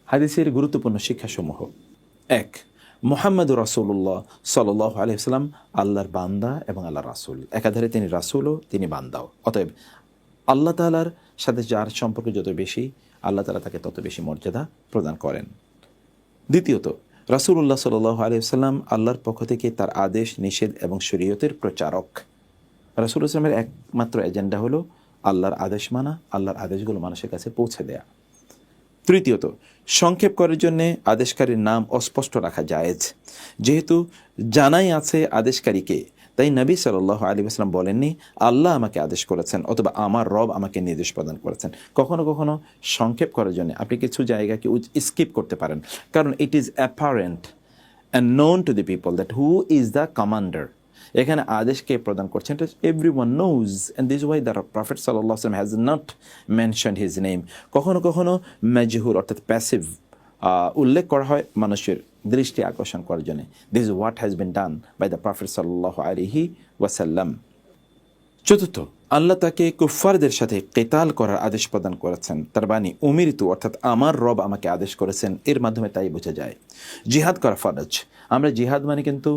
হাদিসের গুরুত্বপূর্ণ শিক্ষাসমূহ: ১. মুহাম্মদুর রাসূলুল্লাহ সাল্লাল্লাহু আলাইহি ওয়াসাল্লাম আল্লাহর বান্দা এবং আল্লাহর রাসূল। একাধারে তিনি রাসূলও, তিনি বান্দাও। অতএব আল্লাহ তাআলার সাথে যার সম্পর্ক যত বেশি, আল্লাহ তাআলা তাকে তত বেশি মর্যাদা প্রদান করেন। দ্বিতীয়ত, রাসূলুল্লাহ সাল্লাল্লাহু আলাইহি ওয়াসাল্লাম আল্লাহর পক্ষ থেকে তার আদেশ, নিষেধ এবং শরীয়তের প্রচারক। রাসূলুল্লাহ সাল্লাল্লাহু আলাইহি ওয়াসাল্লামের একমাত্র এজেন্ডা হলো আল্লাহর আদেশ মানা, আল্লাহর আদেশগুলো মানুষের কাছে পৌঁছে দেয়া। তৃতীয়ত, সংক্ষেপ করার জন্য আদেশকারীর নাম অস্পষ্ট রাখা জায়েজ। যেহেতু জানাই আছে আদেশকারীকে, তাই নবী সাল্লাল্লাহু আলাইহি ওয়াসাল্লাম বলেননি আল্লাহ আমাকে আদেশ করেছেন অথবা আমার রব আমাকে নির্দেশ প্রদান করেছেন। কখনো কখনো সংক্ষেপ করার জন্য আপনি কিছু জায়গাকে স্কিপ করতে পারেন, কারণ it is apparent and known to the people that who is the commander. এখানে আদেশকে প্রদান করছেন, এটা everyone knows, and this why the prophet সাল্লাল্লাহু আলাইহি ওয়াসাল্লাম has not mentioned his name. কখনো কখনো মাজহুল অর্থাৎ প্যাসিভ উল্লেখ করা হয় মানুষের দৃষ্টি আকর্ষণ করার জন্য। This is what has been done by the prophet সাল্লাল্লাহু আলাইহি ওয়াসাল্লাম। চতুর্থ, আল্লাহ তাকে কুফফারদের সাথে কিতাল করার আদেশ প্রদান করেছেন। তার বাণী উমিরতু অর্থাৎ আমার রব আমাকে আদেশ করেছেন, এর মাধ্যমে তাই বোঝা যায় জিহাদ করা ফরজ। আমরা জিহাদ মানে কিন্তু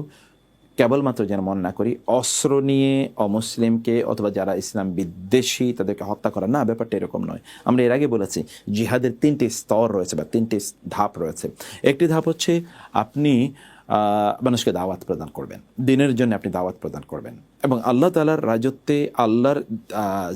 কেবলমাত্র যেন মনে না করি অস্ত্র নিয়ে অমুসলিমকে অথবা যারা ইসলাম বিদ্বেষী তাদেরকে হত্যা করা, না, ব্যাপারটা এরকম নয়। আমরা এর আগে বলেছি জিহাদের 3টি স্তর রয়েছে বা 3টি ধাপ রয়েছে। একটি ধাপ হচ্ছে আপনি মানুষকে দাওয়াত প্রদান করবেন, দিনের জন্য আপনি দাওয়াত প্রদান করবেন এবং আল্লাহ তাআলার রাজত্বে, আল্লাহর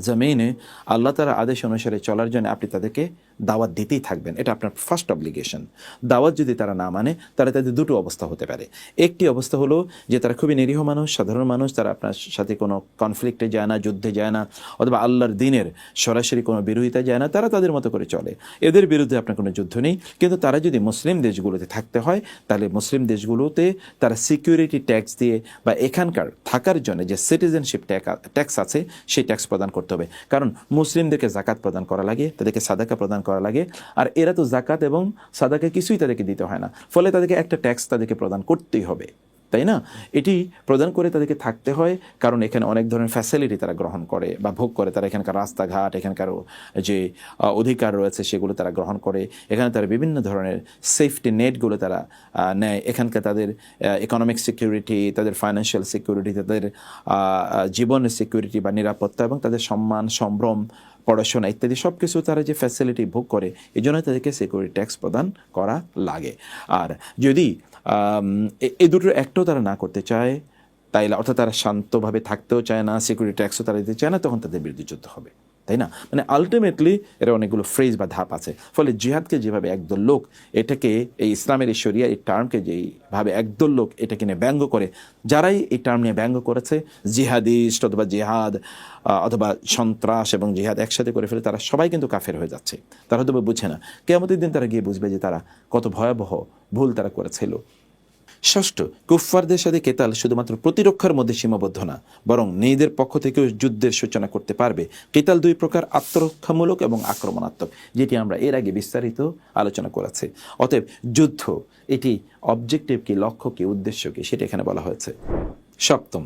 জমিনে আল্লাহ তাআলার আদেশ অনুসারে চলার জন্য আপনি তাদেরকে দাওয়াত দিতেই থাকবেন। এটা আপনার ফার্স্ট অব্লিগেশন। দাওয়াত যদি তারা না মানে, তাহলে তাদের দুটো অবস্থা হতে পারে। একটি অবস্থা হলো যে তারা খুবই নিরীহ মানুষ, সাধারণ মানুষ, তারা আপনার সাথে কোনো কনফ্লিক্টে যায় না, যুদ্ধে যায় না, অথবা আল্লাহর দিনের সরাসরি কোনো বিরোধিতা যায় না, তারা তাদের মতো করে চলে, এদের বিরুদ্ধে আপনার কোনো যুদ্ধ নেই। কিন্তু তারা যদি মুসলিম দেশগুলোতে থাকতে হয়, তাহলে মুসলিম দেশগুলোতে তারা সিকিউরিটি ট্যাক্স দিয়ে বা এখানকার থাকার জন্য যে সিটিজেনশিপ ট্যাক্স আছে সেই ট্যাক্স প্রদান করতে হবে। কারণ মুসলিমদেরকে জাকাত প্রদান করা লাগে, তাদেরকে সাদাকা প্রদান করা লাগে, আর এরা তো জাকাত এবং সাদাকা কিছুই তাদেরকে দিতে হয় না, ফলে তাদেরকে একটা ট্যাক্স তাদেরকে প্রদান করতেই হবে, তাই না? এটি প্রদান করে তাদেরকে থাকতে হয়, কারণ এখানে অনেক ধরনের ফ্যাসিলিটি তারা গ্রহণ করে বা ভোগ করে। তারা এখানকার রাস্তাঘাট, এখানকার যে অধিকার রয়েছে সেগুলো তারা গ্রহণ করে, এখানে তারা বিভিন্ন ধরনের সেফটি নেটগুলো তারা নেয়, এখানকার তাদের ইকোনমিক সিকিউরিটি, তাদের ফাইন্যান্সিয়াল সিকিউরিটি, তাদের জীবনের সিকিউরিটি বা নিরাপত্তা এবং তাদের সম্মান, সম্ভ্রম, পড়াশোনা ইত্যাদি সব কিছু তারা যে ফ্যাসিলিটি ভোগ করে, এই জন্য তাদেরকে সিকিউরিটি ট্যাক্স প্রদান করা লাগে। আর যদি এই দুটোর একটাও তারা না করতে চায়, তাইলে অর্থাৎ তারা শান্তভাবে থাকতেও চায় না, সিকিউরিটি ট্যাক্সও তারা দিতে চায় না, তখন তাদের বিরুদ্ধে যুদ্ধ হবে, তাই না? মানে আলটিমেটলি এর অনেকগুলো ফ্রেজ বা ধাপ আছে। ফলে জিহাদকে যেভাবে একদল লোক এটাকে, এই ইসলামের এই শরিয়া এই টার্মকে যেইভাবে একদল লোক এটাকে নিয়ে ব্যঙ্গ করে, যারাই এই টার্ম নিয়ে ব্যঙ্গ করেছে, জিহাদিস্ট অথবা জিহাদ অথবা সন্ত্রাস এবং জিহাদ একসাথে করে ফেলে, তারা সবাই কিন্তু কাফের হয়ে যাচ্ছে। তারা হয়তো বুঝে না, কিয়ামতের দিন তারা গিয়ে বুঝবে যে তারা কত ভয়াবহ ভুল তারা করেছিল। ষষ্ঠ, কুফফারদের সাথে কেতাল শুধুমাত্র প্রতিরক্ষার মধ্যে সীমাবদ্ধ না, বরং নিজেদের পক্ষ থেকেও যুদ্ধের সূচনা করতে পারবে। কেতাল দুই প্রকার, আত্মরক্ষামূলক এবং আক্রমণাত্মক, যেটি আমরা এর আগে বিস্তারিত আলোচনা করেছি। অতএব যুদ্ধ এটি অবজেক্টিভ কি, লক্ষ্য কি, উদ্দেশ্য কি, সেটা এখানে বলা হয়েছে। সপ্তম,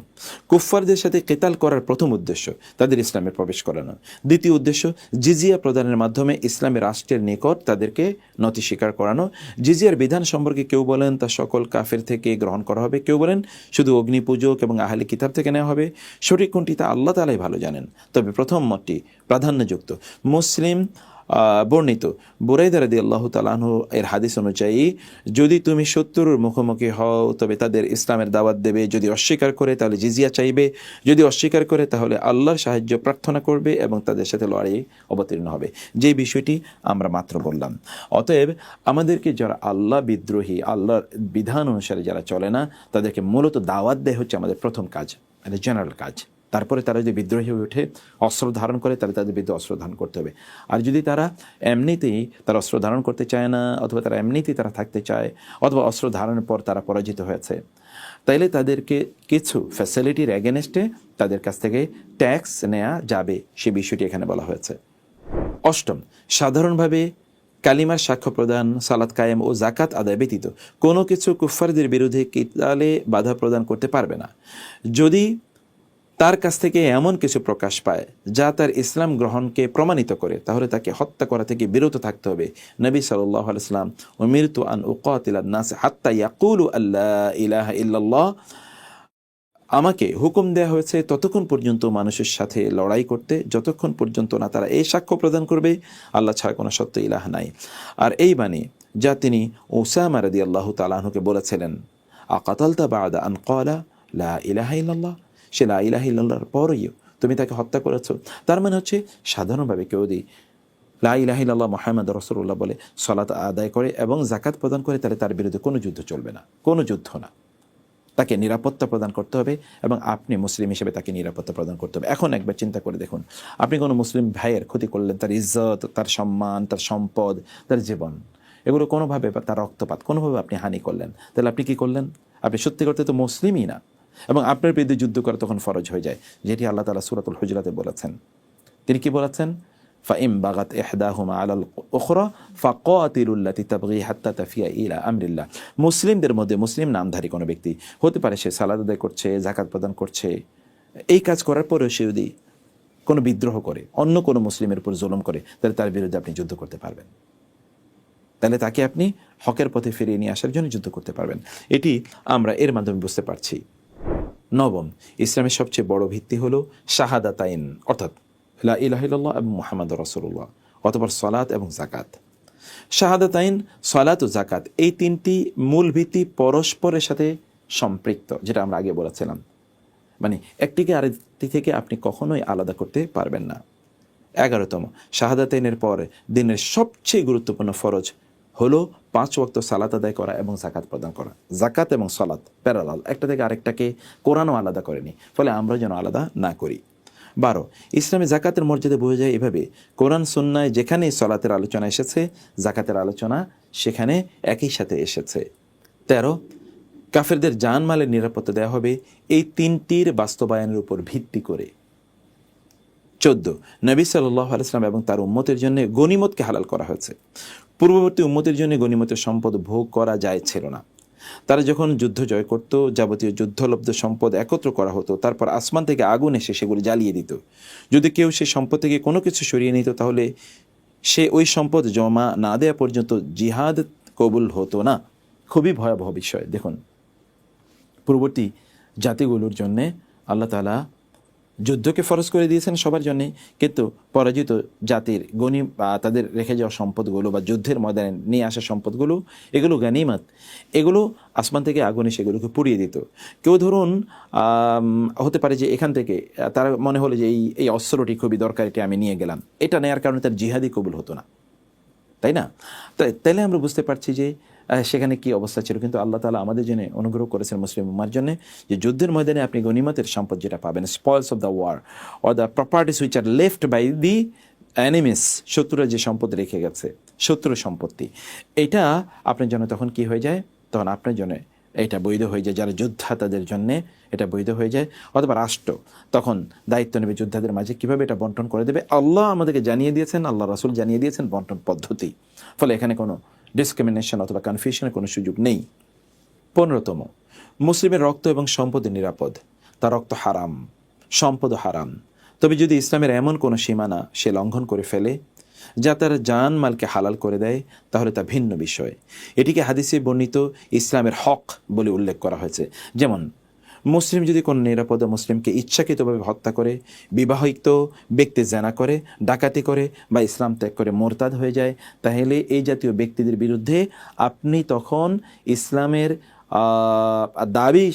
কুফফারদের সাথে কেতাল করার প্রথম উদ্দেশ্য তাদের ইসলামে প্রবেশ করানো। দ্বিতীয় উদ্দেশ্য জিজিয়া প্রদানের মাধ্যমে ইসলামী রাষ্ট্রের নিকট তাদেরকে নতি স্বীকার করানো। জিজিয়ার বিধান সম্পর্কে কেউ বলেন তা সকল কাফের থেকে গ্রহণ করা হবে, কেউ বলেন শুধু অগ্নিপূজক এবং আহলে কিতাব থেকে নেওয়া হবে। সঠিক কোনটি তা আল্লাহ তাআলাই ভালো জানেন, তবে প্রথম মতটি প্রাধান্যযুক্ত। মুসলিম বর্ণিত বুরাইদা রাদিয়াল্লাহু তাআলা আনহু এর হাদিস অনুযায়ী, যদি তুমি শত্রুর মুখোমুখি হও তবে তাদের ইসলামের দাওয়াত দেবে, যদি অস্বীকার করে তাহলে জিজিয়া চাইবে, যদি অস্বীকার করে তাহলে আল্লাহর সাহায্য প্রার্থনা করবে এবং তাদের সাথে লড়াই অবতীর্ণ হবে, যে বিষয়টি আমরা মাত্র বললাম। অতএব আমাদেরকে যারা আল্লাহ বিদ্রোহী, আল্লাহর বিধান অনুসারে যারা চলে না, তাদেরকে মূলত দাওয়াত দেয় হচ্ছে আমাদের প্রথম কাজ, এটা জেনারেল কাজ। তারপরে তারা যদি বিদ্রোহী হয়ে ওঠে, অস্ত্র ধারণ করে, তাহলে তাদের বিরুদ্ধে অস্ত্র ধারণ করতে হবে। আর যদি তারা এমনিতেই তারা অস্ত্র ধারণ করতে চায় না, অথবা তারা এমনিতেই তারা থাকতে চায়, অথবা অস্ত্র ধারণের পর তারা পরাজিত হয়েছে, তাইলে তাদেরকে কিছু ফ্যাসিলিটির এগেনস্টে তাদের কাছ থেকে ট্যাক্স নেওয়া যাবে, সে বিষয়টি এখানে বলা হয়েছে। অষ্টম, সাধারণভাবে কালিমার সাক্ষ্য প্রদান, সালাত কায়েম ও জাকাত আদায় ব্যতীত কোনো কিছু কুফফারদের বিরুদ্ধে কিতালে বাধা প্রদান করতে পারবে না। যদি তার কাছ থেকে এমন কিছু প্রকাশ পায় যা তার ইসলাম গ্রহণকে প্রমাণিত করে, তাহলে তাকে হত্যা করা থেকে বিরত থাকতে হবে। নবী সাল্লাল্লাহু আলাইহি ওয়াসাল্লাম উমিরতু আন উকাতিলান নাস হাত্তা ইয়াকুলু আল্লা ইলাহা ইল্লাল্লাহ, আমাকে হুকুম দেয়া হয়েছে ততক্ষণ পর্যন্ত মানুষের সাথে লড়াই করতে যতক্ষণ পর্যন্ত না তারা এই সাক্ষ্য প্রদান করবে আল্লাহ ছাড়া কোনো সত্য ইলাহ নাই। আর এই বাণী যা তিনি উসামা রাদিয়াল্লাহু তাআলা আনহুকে বলেছিলেন, আকাতালতা বা'দা আন ক্বালা লা ইলাহা ইল্লাল্লাহ, সে লা ইলাহা ইল্লাল্লাহর পরেও তুমি তাকে হত্যা করেছো। তার মানে হচ্ছে সাধারণভাবে কেউ যদি লা ইলাহা ইল্লাল্লাহ মুহাম্মাদুর রাসূলুল্লাহ বলে সালাত আদায় করে এবং যাকাত প্রদান করে, তাহলে তার বিরুদ্ধে কোনো যুদ্ধ চলবে না, কোনো যুদ্ধ না। তাকে নিরাপত্তা প্রদান করতে হবে এবং আপনি মুসলিম হিসেবে তাকে নিরাপত্তা প্রদান করতে হবে। এখন একবার চিন্তা করে দেখুন, আপনি কোনো মুসলিম ভাইয়ের ক্ষতি করলেন, তার ইজ্জত, তার সম্মান, তার সম্পদ, তার জীবন, এগুলো কোনোভাবে বা তার রক্তপাত কোনোভাবে আপনি হানি করলেন, তাহলে আপনি কি করলেন? আপনি সত্যি করতে তো মুসলিমই না, এবং আপনার বিরুদ্ধে যুদ্ধ করা তখন ফরজ হয়ে যায়, যেটি আল্লাহ তাআলা সূরাতুল হুজরাতে বলেছেন। তিনি কি বলেছেন? ফাইম বাগাত ইহদাহুমা আলাল উখরা ফাকাতিলুল লাতী তাবগী হাত্তা তাফিয়া ইলা আমরিল্লাহ। মুসলিমদের মধ্যে মুসলিম নামধারী কোনো ব্যক্তি হতে পারে, সে সালাত আদায় করছে, যাকাত প্রদান করছে, এই কাজ করার পরেও সে যদি কোনো বিদ্রোহ করে, অন্য কোনো মুসলিমের উপর জুলুম করে, তাহলে তার বিরুদ্ধে আপনি যুদ্ধ করতে পারবেন। তাহলে তাকে আপনি হকের পথে ফিরিয়ে নিয়ে আসার জন্য যুদ্ধ করতে পারবেন। এটি আমরা এর মাধ্যমে বুঝতে পারছি। নবম, ইসলামের সবচেয়ে বড় ভিত্তি হলো শাহাদাতাইন, অর্থাৎ লা ইলাহা ইল্লাল্লাহ এবং মুহাম্মাদুর রাসূলুল্লাহ, অতঃপর সালাত এবং যাকাত। শাহাদাতাইন, সালাত ও যাকাত, এই তিনটি মূল ভিত্তি পরস্পরের সাথে সম্পৃক্ত, যেটা আমরা আগে বলেছিলাম। মানে একটিকে আরেকটি থেকে আপনি কখনোই আলাদা করতে পারবেন না। 11তম, শাহাদাতাইনের পর দিনের সবচেয়ে গুরুত্বপূর্ণ ফরজ হলো 5 ওয়াক্ত সালাত আদায় করা এবং যাকাত প্রদান করা। যাকাত এবং সালাত প্যারালাল, একটা থেকে আরেকটাকে কোরআনও আলাদা করেনি, ফলে আমরা যেন আলাদা না করি। 12, ইসলামে যাকাতের মর্যাদা বোঝা যায় এভাবে, কোরআন সুন্নায় যেখানে সালাতের আলোচনা এসেছে, যাকাতের আলোচনা সেখানে একই সাথে এসেছে। 13, কাফেরদের জানমালের নিরাপত্তা দেওয়া হবে এই তিনটির বাস্তবায়নের উপর ভিত্তি করে। 14, নবী সাল্লাল্লাহু আলাইহি ওয়াসাল্লাম এবং তার উম্মতের জন্য গনিমতকে হালাল করা হয়েছে। পূর্ববর্তী উম্মতের জন্য গনিমতের সম্পদ ভোগ করা যায় ছিল না। তারা যখন যুদ্ধ জয় করত, যাবতীয় যুদ্ধলব্ধ সম্পদ একত্র করা হতো, তারপর আসমান থেকে আগুন এসে সেগুলি জ্বালিয়ে দিত। যদি কেউ সেই সম্পদ থেকে কোনো কিছু সরিয়ে নিত, তাহলে সে ওই সম্পদ জমা না দেওয়া পর্যন্ত জিহাদ কবুল হতো না। খুবই ভয়াবহ বিষয়। দেখুন, পূর্ববর্তী জাতিগুলোর জন্যে আল্লাহ তাআলা যুদ্ধকে ফরজ করে দিয়েছেন সবার জন্যে, কিন্তু পরাজিত জাতির তাদের রেখে যাওয়া সম্পদগুলো বা যুদ্ধের ময়দানে নিয়ে আসা সম্পদগুলো, এগুলো গনিমত, এগুলো আসমান থেকে আগুনে সেগুলোকে পুড়িয়ে দিত। কেউ ধরুন হতে পারে যে এখান থেকে তার মনে হলো যে এই অস্ত্রটি খুবই দরকার, এটা আমি নিয়ে গেলাম, এটা নেওয়ার কারণে তার জিহাদি কবুল হতো না, তাই না? তাইলে আমরা বুঝতে পারছি যে সেখানে কি অবস্থা ছিল। কিন্তু আল্লাহ তাআলা আমাদের জন্য অনুগ্রহ করেছেন মুসলিম উম্মার জন্য, যে যুদ্ধের ময়দানে আপনি গনিমতের সম্পদ যেটা পাবেন, spoils of the war or the properties which are left by the enemies, শত্রুরা যে সম্পদ রেখে গেছে, শত্রুর সম্পত্তি, এটা আপনার জন্য তখন কি হয়ে যায়? তখন আপনার জন্য এটা বৈধ হয়ে যায়, যারা যোদ্ধা তাদের জন্যে এটা বৈধ হয়ে যায়। অথবা রাষ্ট্র তখন দায়িত্ব নেবে যোদ্ধাদের মাঝে কীভাবে এটা বন্টন করে দেবে। আল্লাহ আমাদেরকে জানিয়ে দিয়েছেন, আল্লাহ রাসূল জানিয়ে দিয়েছেন বন্টন পদ্ধতি, ফলে এখানে কোনো ডিসক্রিমিনেশন অথবা কনফিউশনের কোনো সুযোগ নেই। 15তম, মুসলিমের রক্ত এবং সম্পদের নিরাপদ, তার রক্ত হারাম, সম্পদ হারাম। তবে যদি ইসলামের এমন কোনো সীমানা সে লঙ্ঘন করে ফেলে যা তার জান মালকে হালাল করে দেয়, তাহলে তা ভিন্ন বিষয়। এটিকে হাদিসে বর্ণিত ইসলামের হক বলে উল্লেখ করা হয়েছে। যেমন মুসলিম যদি কোনো নিরাপদ মুসলিমকে ইচ্ছাকৃতভাবে হত্যা করে, বিবাহিত ব্যক্তি জেনা করে, ডাকাতি করে বা ইসলাম ত্যাগ করে মোরতাদ হয়ে যায়, তাহলে এই জাতীয় ব্যক্তিদের বিরুদ্ধে আপনি তখন ইসলামের দাবি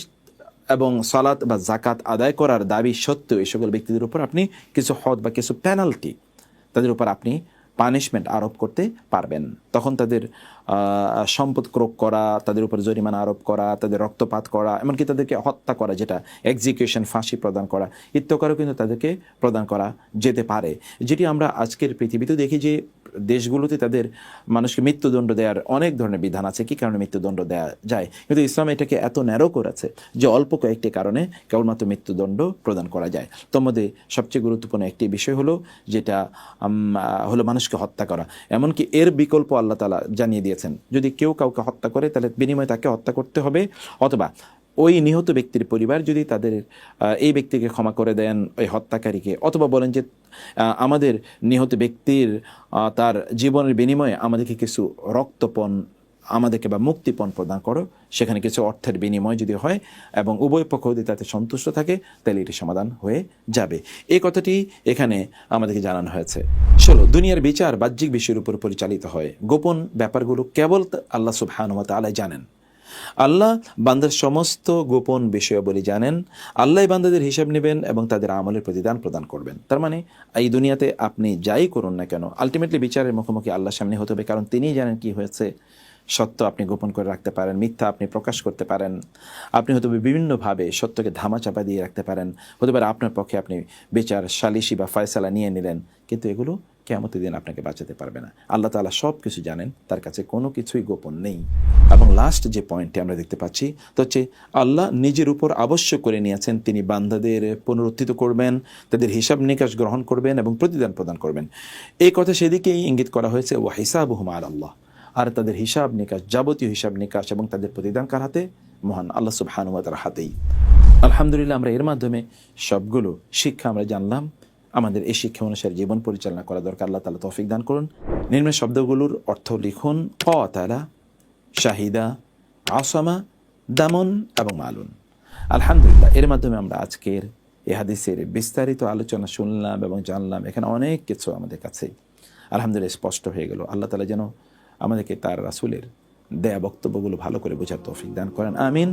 এবং সালাত বা যাকাত আদায় করার দাবি সত্ত্বেও এই সকল ব্যক্তিদের উপর আপনি কিছু হদ বা কিছু পেনাল্টি, তাদের উপর আপনি পানিশমেন্ট আরোপ করতে পারবেন। তখন তাদের সম্পদ ক্রোক করা, তাদের উপর জরিমানা আরোপ করা, তাদের রক্তপাত করা, এমনকি তাদেরকে হত্যা করা, যেটা এক্সিকিউশন, ফাঁসি প্রদান করা ইত্যাদিও কিন্তু তাদেরকে প্রদান করা যেতে পারে। যেটি আমরা আজকের পৃথিবীতেও দেখি যে দেশগুলোতে তাদের মানুষকে মৃত্যুদণ্ড দেওয়ার অনেক ধরনের বিধান আছে, কী কারণে মৃত্যুদণ্ড দেওয়া যায়। কিন্তু ইসলাম এটাকে এত ন্যারো করেছে যে অল্প কয়েকটি কারণে কেবলমাত্র মৃত্যুদণ্ড প্রদান করা যায়। তোর মধ্যে সবচেয়ে গুরুত্বপূর্ণ একটি বিষয় হলো যেটা হলো মানুষকে হত্যা করা। এমনকি এর বিকল্প আল্লাহ তাআলা জানিয়ে দিয়েছেন, যদি কেউ কাউকে হত্যা করে তাহলে বিনিময়ে তাকে হত্যা করতে হবে, অথবা ওই নিহত ব্যক্তির পরিবার যদি তাদের এই ব্যক্তিকে ক্ষমা করে দেন, ওই হত্যাকারীকে, অথবা বলেন যে আমাদের নিহত ব্যক্তির তার জীবনের বিনিময়ে আমাদেরকে কিছু রক্তপণ আমাদেরকে বা মুক্তিপণ প্রদান করো, সেখানে কিছু অর্থের বিনিময় যদি হয় এবং উভয় পক্ষ যদি তাতে সন্তুষ্ট থাকে, তাহলে এটি সমাধান হয়ে যাবে। এই কথাটি এখানে আমাদেরকে জানানো হয়েছে। 16, দুনিয়ার বিচার বাহ্যিক বিষয়ের উপর পরিচালিত হয়, গোপন ব্যাপারগুলো কেবল আল্লাহ সুবহানাহু ওয়া তাআলা জানেন। আল্লাহ বান্দার সমস্ত গোপন বিষয়াবলী জানেন। আল্লাহ বান্দাদের হিসাব নেবেন এবং তাদের আমলের প্রতিদান প্রদান করবেন। তার মানে এই দুনিয়াতে আপনি যাই করুন না কেন, আলটিমেটলি বিচারের মুখোমুখি আল্লাহর সামনে হতে হবে, কারণ তিনিই জানেন কি হয়েছে। সত্য আপনি গোপন করে রাখতে পারেন, মিথ্যা আপনি প্রকাশ করতে পারেন, আপনি হয়তো বিভিন্নভাবে সত্যকে ধামাচাপা দিয়ে রাখতে পারেন, হতে পারে আপনার পক্ষে আপনি বিচার সালিশি বা ফয়সালা নিয়ে নিলেন, কিন্তু এগুলো কিয়ামতের দিন আপনাকে বাঁচাতে পারবে না। আল্লাহ তাআলা সব কিছু জানেন, তার কাছে কোনো কিছুই গোপন নেই। এবং লাস্ট যে পয়েন্টটি আমরা দেখতে পাচ্ছি তো হচ্ছে আল্লাহ নিজের উপর আবশ্যক করে নিয়েছেন তিনি বান্দাদের পুনরুত্থিত করবেন, তাদের হিসাব নিকাশ গ্রহণ করবেন এবং প্রতিদান প্রদান করবেন। এই কথা সেদিকেই ইঙ্গিত করা হয়েছে, ওয়া হিসাবুহুম আলাল্লাহ, আর তাদের হিসাব নিকাশ, যাবতীয় হিসাব নিকাশ এবং তাদের প্রতিদান কার হাতে? মহান আল্লাহ সুবহানাহু ওয়া তাআলার হাতেই। আলহামদুলিল্লাহ, আমরা এর মাধ্যমে সবগুলো শিক্ষা আমরা জানলাম। আমাদের এই শিক্ষা অনুসারে জীবন পরিচালনা করা দরকার। আল্লাহ তাআলা তৌফিক দান করুন। নিম্ন শব্দগুলোর অর্থ লিখুন: ক্বাতালা, শাহিদা, আসামা, দামন এবং মালুন। আলহামদুলিল্লাহ, এর মাধ্যমে আমরা আজকের এই হাদিসের বিস্তারিত আলোচনা শুনলাম এবং জানলাম। এখানে অনেক কিছু আমাদের কাছে আলহামদুলিল্লাহ স্পষ্ট হয়ে গেল। আল্লাহ তাআলা যেন আমাদেরকে তার রাসূলের দেয়া বক্তব্যগুলো ভালো করে বোঝার তৌফিক দান করেন। আমিন।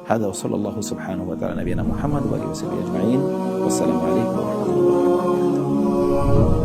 হাদা ওয়া সাল্লাল্লাহু সুবহানাহু ওয়া তাআলা নবিয়ানা মুহাম্মদ ওয়া আলিহি ওয়া সাহবিহি আজমাইন। ওয়াসসালামু আলাইকুম ওয়া রাহমাতুল্লাহি ওয়া বারাকাতুহু।